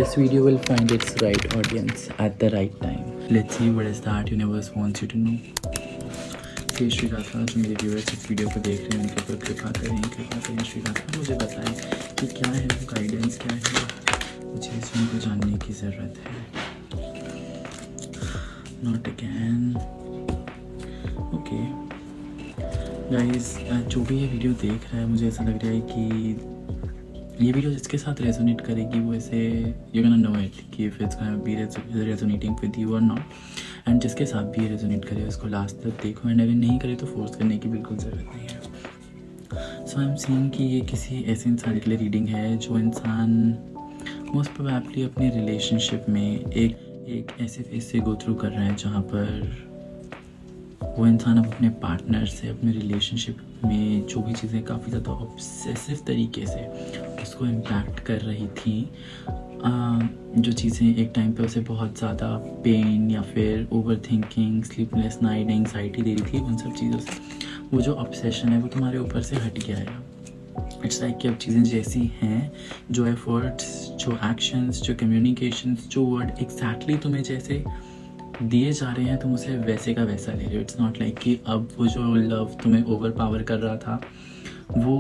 This video will find its right audience at the right time. Let's see what is that universe wants you to know. हे श्री राधा, जो मेरे viewers इस video को देख रहे हैं उनके ऊपर कृपा करें श्री राधा, मुझे बताएं कि क्या है वो गाइडेंस, क्या है मुझे इसमें को जानने की ज़रूरत है. Not again. ओके गाइस, जो भी ये वीडियो देख रहा है मुझे ऐसा लग रहा है कि ये वीडियो जिसके साथ रेजोनेट करेगी वो ऐसे यू कैन नो इट कि if it's gonna be resonating with you और नॉट. एंड जिसके साथ भी ये रेजोनेट करे उसको लास्ट तक देखो, एंड अगर नहीं करे तो फोर्स करने की बिल्कुल ज़रूरत नहीं है. सो आई एम सीइंग कि ये किसी ऐसे इंसान के लिए रीडिंग है जो इंसान मोस्ट प्रोबेबली अपने रिलेशनशिप में एक ऐसे फेज से गो थ्रू कर रहा है जहाँ पर वो इंसान अब अपने पार्टनर से अपने रिलेशनशिप में जो भी चीज़ें काफ़ी ज़्यादा ऑब्सेसिव तरीके से उसको इम्पैक्ट कर रही थी, जो चीज़ें एक टाइम पे उसे बहुत ज़्यादा पेन या फिर over thinking, sleepless night, anxiety दे रही थी, उन सब चीज़ों से वो जो ऑब्सेशन है वो तुम्हारे ऊपर से हट गया है. इट्स लाइक कि अब चीज़ें जैसी हैं, जो एफर्ट्स, जो एक्शंस, जो कम्युनिकेशंस, जो वर्ड एग्जैक्टली तुम्हें जैसे दिए जा रहे हैं तुम उसे वैसे का वैसा ले रहे हो. इट्स नॉट लाइक कि अब वो जो लव तुम्हें ओवर पावर कर रहा था वो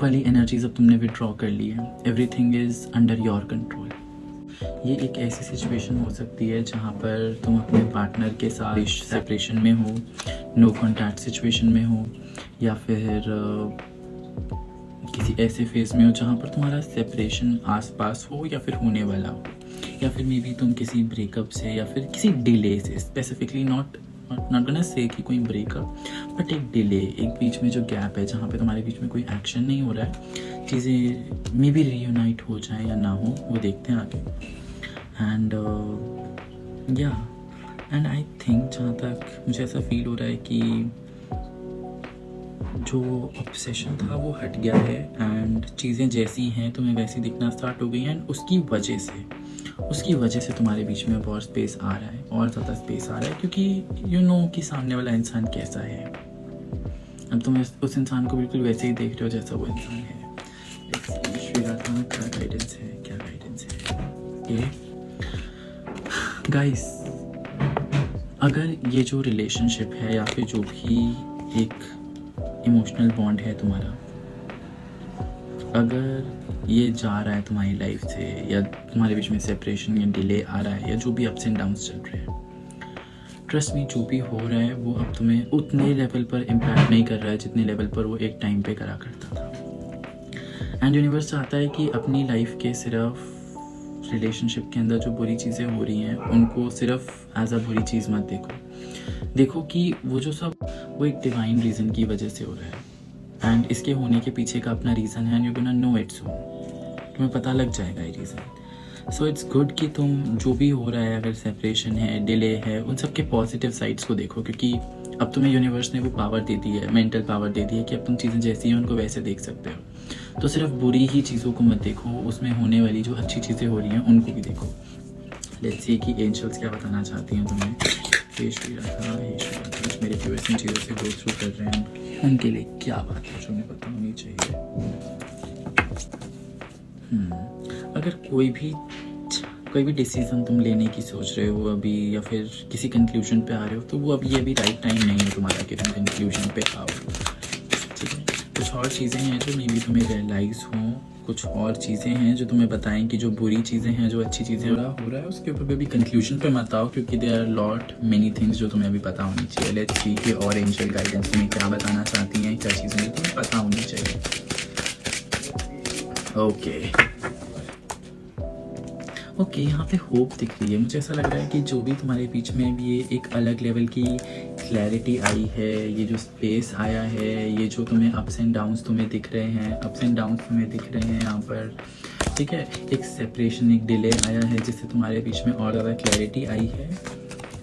वाली एनर्जीज अब तुमने विड्रॉ कर ली है. Everything is under your control. ये एक ऐसी सिचुएशन हो सकती है जहाँ पर तुम अपने पार्टनर के साथ सेपरेशन में हो, नो कॉन्टैक्ट सिचुएशन में हो, या फिर किसी ऐसे फेज में हो जहाँ पर तुम्हारा सेपरेशन आसपास हो या फिर होने वाला हो, या फिर मे बी तुम किसी ब्रेकअप से या फिर किसी डिले से, स्पेसिफिकली नॉट गोना से कि कोई ब्रेकअप, बट एक डिले, एक बीच में जो गैप है जहाँ पे तुम्हारे बीच में कोई एक्शन नहीं हो रहा है, चीज़ें मे बी रीयूनाइट हो जाए या ना हो, वो देखते हैं आगे. एंड एंड आई थिंक जहाँ तक मुझे ऐसा फील हो रहा है कि जो ऑब्सेशन था वो हट गया है एंड चीज़ें जैसी हैं तुम्हें वैसी दिखना स्टार्ट हो गई हैं. एंड उसकी वजह से तुम्हारे बीच में अब और स्पेस आ रहा है, और ज़्यादा स्पेस आ रहा है, क्योंकि यू नो कि सामने वाला इंसान कैसा है. अब तुम उस इंसान को बिल्कुल वैसे ही देख रहे हो जैसा वो इंसान है. क्या गाइडेंस है ये गाइस. अगर ये जो रिलेशनशिप है या फिर जो भी एक इमोशनल बॉन्ड है तुम्हारा, अगर ये जा रहा है तुम्हारी लाइफ से, या तुम्हारे बीच में सेपरेशन या डिले आ रहा है, या जो भी अप्स एंड डाउन्स चल रहे हैं, ट्रस्ट मी, जो भी हो रहा है वो अब तुम्हें उतने लेवल पर इम्पैक्ट नहीं कर रहा है जितने लेवल पर वो एक टाइम पे करा करता था. एंड यूनिवर्स चाहता है कि अपनी लाइफ के सिर्फ रिलेशनशिप के अंदर जो बुरी चीज़ें हो रही हैं उनको सिर्फ एज अ बुरी चीज़ मत देखो कि वो जो सब वो एक डिवाइन रीज़न की वजह से हो रहा है. एंड इसके होने के पीछे का अपना रीज़न है, and you gonna know it soon. तुम्हें पता लग जाएगा ये रीज़न. सो इट्स गुड कि तुम जो भी हो रहा है, अगर सेपरेशन है, डिले है, उन सब के पॉजिटिव साइड्स को देखो, क्योंकि अब तुम्हें यूनिवर्स ने वो पावर दे दी है, मेंटल पावर दे दी है कि अब तुम चीज़ें जैसी हैं उनको वैसे देख सकते हो. तो सिर्फ बुरी ही चीज़ों को मत देखो, उसमें होने वाली जो अच्छी चीज़ें हो रही हैं उनको भी देखो. लेट्स सी कि एंजल्स क्या बताना चाहती हैं तुम्हें. हे श्री राधा, मेरे व्यूअर्स इन चीज़ों से गो थ्रू कर रहे हैं, उनके लिए क्या बात है जो उन्हें पता होनी चाहिए. अगर कोई भी डिसीजन तुम लेने की सोच रहे हो अभी, या फिर किसी कंक्लूजन पे आ रहे हो, तो वो अभी राइट टाइम नहीं है तुम्हारा कि तुम कंक्लूजन पे आओ. ठीक है, कुछ और चीज़ें हैं जो मे बी तुम्हें रियलाइज़ हों, कुछ और चीज़ें हैं जो तुम्हें बताएं कि जो बुरी चीज़ें हैं, जो अच्छी चीज़ें हो रहा है, उसके ऊपर भी कंक्लूजन पे मत आओ, क्योंकि there are lot many things जो तुम्हें अभी पता होनी चाहिए. लेट्स सी कि और एंजल गाइडेंस तुम्हें क्या बताना चाहती हैं, क्या चीज़ें जो तुम्हें पता होनी चाहिए. ओके, यहाँ पे होप दिख रही है. मुझे ऐसा लग रहा है कि जो भी तुम्हारे बीच में भी ये एक अलग लेवल की क्लैरिटी आई है, ये जो स्पेस आया है, ये जो तुम्हें अप्स एंड डाउन्स तुम्हें दिख रहे हैं यहाँ पर, ठीक है, एक सेपरेशन, एक डिले आया है जिससे तुम्हारे बीच में और ज़्यादा क्लैरिटी आई है.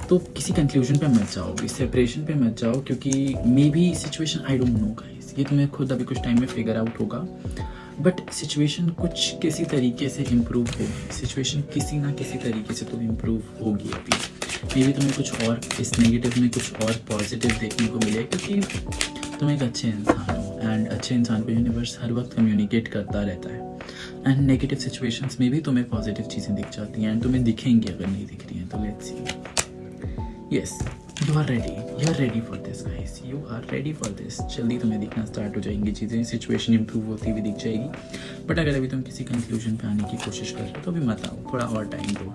तो किसी कंक्लूजन पे मत जाओ, इस सेपरेशन पे मत जाओ, क्योंकि may be situation, I don't know guys, ये तुम्हें खुद अभी कुछ टाइम में फिगर आउट होगा, बट सिचुएशन कुछ किसी तरीके से इम्प्रूव होगी. सिचुएशन किसी ना किसी तरीके से तो इम्प्रूव होगी अभी. मे बी तुम्हें कुछ और इस नेगेटिव में कुछ और पॉजिटिव देखने को मिले, क्योंकि तुम एक अच्छे इंसान हो, एंड अच्छे इंसान को यूनिवर्स हर वक्त कम्युनिकेट करता रहता है. एंड नेगेटिव सिचुएशंस में भी तुम्हें पॉजिटिव चीज़ें दिख जाती हैं एंड तुम्हें दिखेंगी अगर नहीं दिख रही हैं तो let's see. Yes, you are ready for this guys, you are ready for this. जल्दी तुम्हें दिखना स्टार्ट हो जाएंगी चीज़ें, सिचुएशन इंप्रूव होती हुई दिख जाएगी। बट अगर अभी तुम किसी कंक्लूजन पे आने की कोशिश कर रहे हो तो भी मत आओ, थोड़ा और टाइम दो,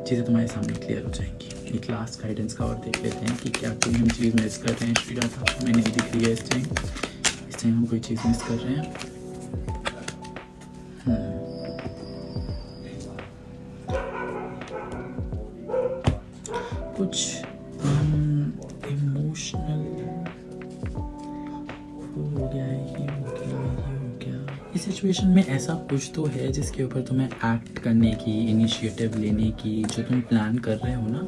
चीज़ें तुम्हारे सामने क्लियर हो जाएंगी। एक लास्ट गाइडेंस का और देख लेते हैं कि क्या कोई हम चीज़ मिस कर रहे हैं। श्रीरा था हमें नहीं दिख रही है इस टाइम हम कोई चीज़ मिस कर रहे हैं। कुछ इमोशनल हो गया है, ये हो गया। इस सिचुएशन में ऐसा कुछ तो है जिसके ऊपर तुम्हें एक्ट करने की, इनिशिएटिव लेने की, जो तुम प्लान कर रहे हो ना,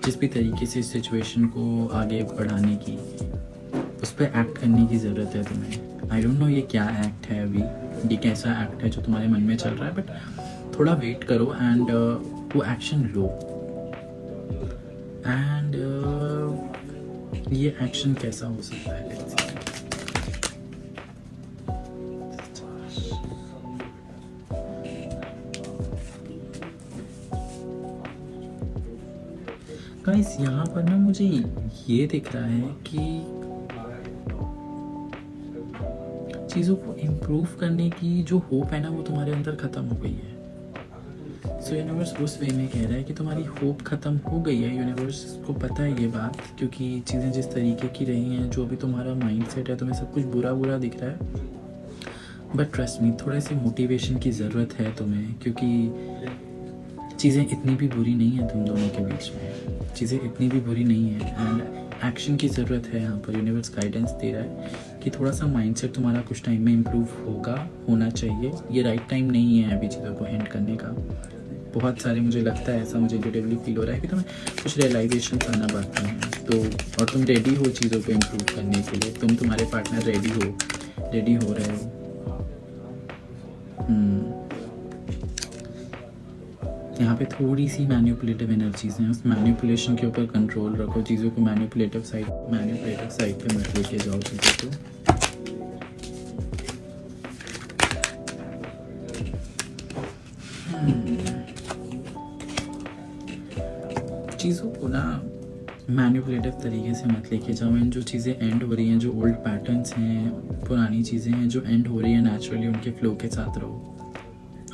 जिस भी तरीके से इस सिचुएशन को आगे बढ़ाने की, उस पर एक्ट करने की ज़रूरत है तुम्हें। आई डोंट नो ये क्या एक्ट है अभी, ये कैसा एक्ट है जो तुम्हारे मन में चल रहा है, बट थोड़ा वेट करो एंड वो एक्शन लो। एंड ये एक्शन कैसा हो सकता है, लेट्स सी। गाइस यहाँ पर ना मुझे ये दिख रहा है कि चीज़ों को इम्प्रूव करने की जो होप है ना वो तुम्हारे अंदर ख़त्म हो गई है। सो यूनिवर्स उस वे में कह रहा है कि तुम्हारी होप ख़त्म हो गई है। यूनिवर्स को पता है ये बात, क्योंकि चीज़ें जिस तरीके की रही हैं, जो भी तुम्हारा माइंडसेट है, तुम्हें सब कुछ बुरा बुरा दिख रहा है। बट ट्रस्ट मी, थोड़े से मोटिवेशन की ज़रूरत है तुम्हें, क्योंकि चीज़ें इतनी भी बुरी नहीं है तुम दोनों के बीच में, चीज़ें इतनी भी बुरी नहीं है एंड एक्शन की ज़रूरत है। यहाँ पर यूनिवर्स गाइडेंस दे रहा है कि थोड़ा सा माइंडसेट तुम्हारा कुछ टाइम में इम्प्रूव होना चाहिए। ये राइट टाइम नहीं है अभी चीज़ों को एंड करने का। बहुत सारे, मुझे लगता है ऐसा, मुझे इंट्यूटिवली फील हो रहा है कि तुम्हें कुछ रियलाइजेशन आना बाकी हैं तो, और तुम रेडी हो चीज़ों को इम्प्रूव करने के लिए। तुम, तुम्हारे पार्टनर रेडी हो रहे हो। यहाँ पे थोड़ी सी मैनिपुलेटिव एनर्जीज हैं, उस मैनिपुलेशन के ऊपर कंट्रोल रखो। चीज़ों को मैनिपुलेटिव साइड पे मत लेके जाओ चीज़ों को। चीज़ों को ना मैनिपुलेटिव तरीके से मत लेके जाओ। एंड जो चीज़ें एंड हो रही हैं, जो ओल्ड पैटर्न्स हैं, पुरानी चीज़ें हैं जो एंड हो रही हैं, नेचुरली उनके फ्लो के साथ रहो।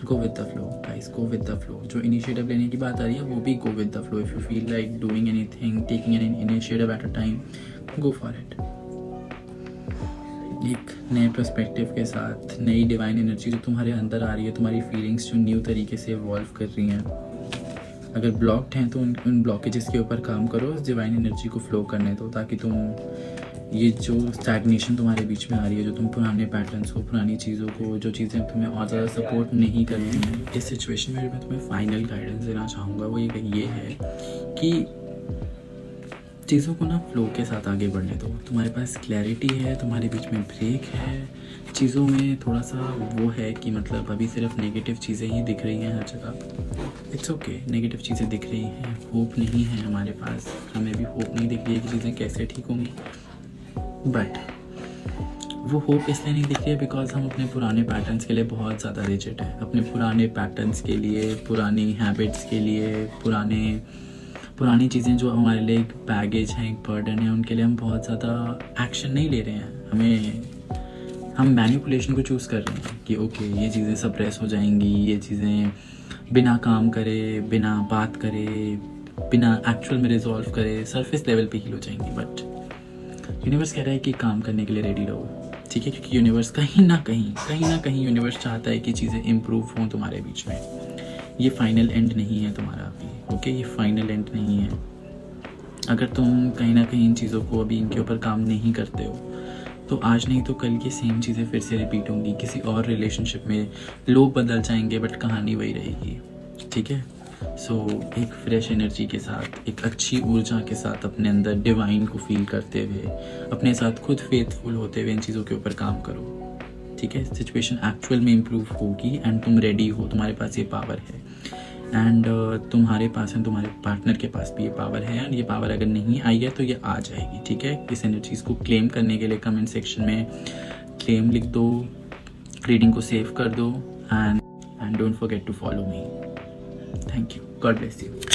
Go with the flow guys, go with the flow. जो इनिशिएटिव लेने की बात आ रही है वो भी go with the flow. If you feel like doing anything, taking an initiative at a time, go for it. एक नए पर्सपेक्टिव के साथ, नई डिवाइन एनर्जी जो तुम्हारे अंदर आ रही है, तुम्हारी फीलिंग्स जो न्यू तरीके से इवॉल्व कर रही हैं। अगर ब्लॉक्ड हैं तो उन ब्लॉकेजेस के ऊपर काम करो, उस डिवाइन एनर्जी को फ्लो करने दो, ताकि तुम ये जो स्टैग्नेशन तुम्हारे बीच में आ रही है, जो तुम पुराने पैटर्न्स को, पुरानी चीज़ों को, जो चीज़ें तुम्हें और ज़्यादा सपोर्ट नहीं करती हैं, इस सिचुएशन में मैं तुम्हें फाइनल गाइडेंस देना चाहूँगा वो ये है कि चीज़ों को ना फ्लो के साथ आगे बढ़ने दो। तुम्हारे पास क्लैरिटी है, तुम्हारे बीच में ब्रेक है, चीज़ों में थोड़ा सा वो है कि मतलब अभी सिर्फ नेगेटिव चीज़ें ही दिख रही हैं हर जगह। इट्स ओके, नेगेटिव चीज़ें दिख रही हैं, होप नहीं है हमारे पास, हमें भी होप नहीं दिख रही है कि चीज़ें कैसे ठीक होंगी। बट वो होप इसलिए नहीं दिख रही है बिकॉज हम अपने पुराने पैटर्न्स के लिए बहुत ज़्यादा रिजिड हैं। अपने पुराने पैटर्न्स के लिए, पुरानी हैबिट्स के लिए, पुरानी चीज़ें जो हमारे लिए एक बैगेज है, एक बर्डन है, उनके लिए हम बहुत ज़्यादा एक्शन नहीं ले रहे हैं। हम मैनिपुलेशन को चूज़ कर रहे हैं कि ओके ये चीज़ें सप्रेस हो जाएंगी, ये चीज़ें बिना काम करे, बिना बात करे, बिना एक्चुअल में रिजॉल्व करे सरफेस लेवल पे हील हो जाएंगी। बट यूनिवर्स कह रहा है कि काम करने के लिए रेडी रहो, ठीक है? क्योंकि यूनिवर्स कहीं ना कहीं यूनिवर्स चाहता है कि चीज़ें इम्प्रूव हों तुम्हारे बीच में। ये फाइनल एंड नहीं है तुम्हारा अभी, ओके? ये फाइनल एंड नहीं है। अगर तुम कहीं ना कहीं इन चीज़ों को अभी इनके ऊपर काम नहीं करते हो तो आज नहीं तो कल ये सेम चीज़ें फिर से रिपीट होंगी। किसी और रिलेशनशिप में लोग बदल जाएंगे बट कहानी वही रहेगी, ठीक है? सो एक फ्रेश एनर्जी के साथ, एक अच्छी ऊर्जा के साथ, अपने अंदर डिवाइन को फील करते हुए, अपने साथ खुद फेथफुल होते हुए इन चीज़ों के ऊपर काम करो, ठीक है? सिचुएशन एक्चुअल में इम्प्रूव होगी एंड तुम रेडी हो, तुम्हारे पास ये पावर है एंड तुम्हारे पास है, तुम्हारे पार्टनर के पास भी ये पावर है एंड ये पावर अगर नहीं आई है तो ये आ जाएगी, ठीक है? इस एनर्जीज को क्लेम करने के लिए कमेंट सेक्शन में क्लेम लिख दो, रीडिंग को सेव कर दो and and don't forget to follow me. Thank you. God bless you.